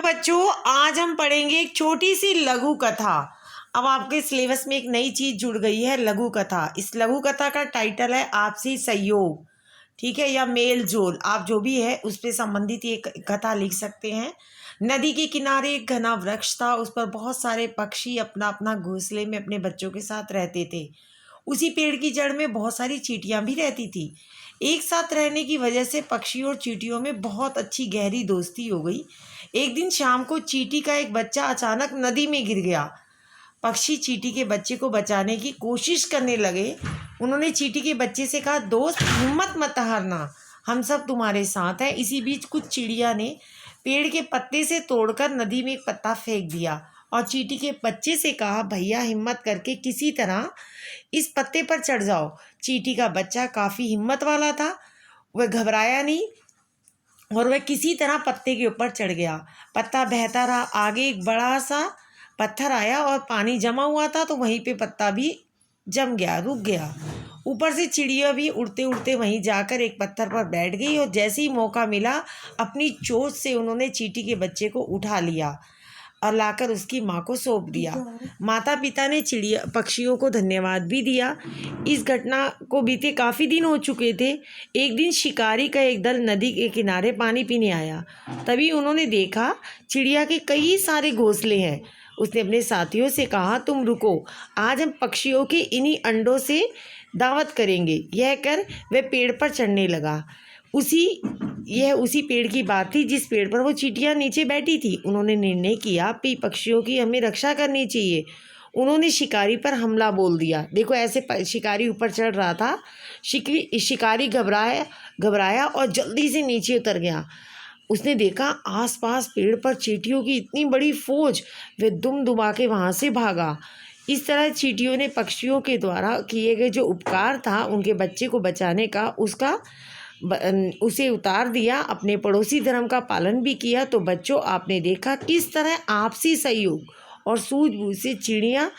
बच्चों, आज हम पढ़ेंगे एक छोटी सी लघु कथा। अब आपके सिलेबस में एक नई चीज जुड़ गई है, लघु कथा। इस लघु कथा का टाइटल है आपसी सहयोग, ठीक है, या मेल जोल, आप जो भी है उस पे संबंधित ये कथा लिख सकते हैं। नदी के किनारे एक घना वृक्ष था, उस पर बहुत सारे पक्षी अपना अपना घोंसले में अपने बच्चों के साथ रहते थे। उसी पेड़ की जड़ में बहुत सारी चींटियां भी रहती थी। एक साथ रहने की वजह से पक्षियों और चींटियों में बहुत अच्छी गहरी दोस्ती हो गई। एक दिन शाम को चींटी का एक बच्चा अचानक नदी में गिर गया। पक्षी चींटी के बच्चे को बचाने की कोशिश करने लगे। उन्होंने चींटी के बच्चे से कहा, दोस्त हिम्मत मत हारना, हम सब तुम्हारे साथ हैं। इसी बीच कुछ चिड़िया ने पेड़ के पत्ते से तोड़कर नदी में एक पत्ता फेंक दिया और चींटी के बच्चे से कहा, भैया हिम्मत करके किसी तरह इस पत्ते पर चढ़ जाओ। चींटी का बच्चा काफ़ी हिम्मत वाला था, वह घबराया नहीं और वह किसी तरह पत्ते के ऊपर चढ़ गया। पत्ता बहता रहा, आगे एक बड़ा सा पत्थर आया और पानी जमा हुआ था, तो वहीं पे पत्ता भी जम गया, रुक गया। ऊपर से चिड़िया भी उड़ते उड़ते वहीं जाकर एक पत्थर पर बैठ गई और जैसे ही मौका मिला अपनी चोंच से उन्होंने चींटी के बच्चे को उठा लिया और लाकर उसकी माँ को सौंप दिया। माता पिता ने चिड़िया पक्षियों को धन्यवाद भी दिया। इस घटना को बीते काफ़ी दिन हो चुके थे। एक दिन शिकारी का एक दल नदी के किनारे पानी पीने आया। तभी उन्होंने देखा चिड़िया के कई सारे घोंसले हैं। उसने अपने साथियों से कहा, तुम रुको, आज हम पक्षियों के इन्हीं अंडों से दावत करेंगे। यह कर वह पेड़ पर चढ़ने लगा। उसी पेड़ की बात थी जिस पेड़ पर वो चींटियां नीचे बैठी थी। उन्होंने निर्णय किया कि पक्षियों की हमें रक्षा करनी चाहिए। उन्होंने शिकारी पर हमला बोल दिया। देखो, ऐसे शिकारी ऊपर चढ़ रहा था। शिकारी घबराया और जल्दी से नीचे उतर गया। उसने देखा आसपास पेड़ पर चींटियों की इतनी बड़ी फौज। वह दुम दुमा के वहाँ से भागा। इस तरह चींटियों ने पक्षियों के द्वारा किए गए जो उपकार था उनके बच्चे को बचाने का, उसे उतार दिया। अपने पड़ोसी धर्म का पालन भी किया। तो बच्चों, आपने देखा किस तरह आपसी सहयोग और सूझबूझ से चिड़िया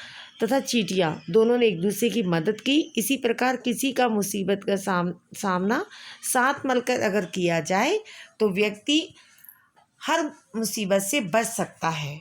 तथा चींटियाँ दोनों ने एक दूसरे की मदद की। इसी प्रकार किसी का मुसीबत का सामना साथ मिलकर अगर किया जाए तो व्यक्ति हर मुसीबत से बच सकता है।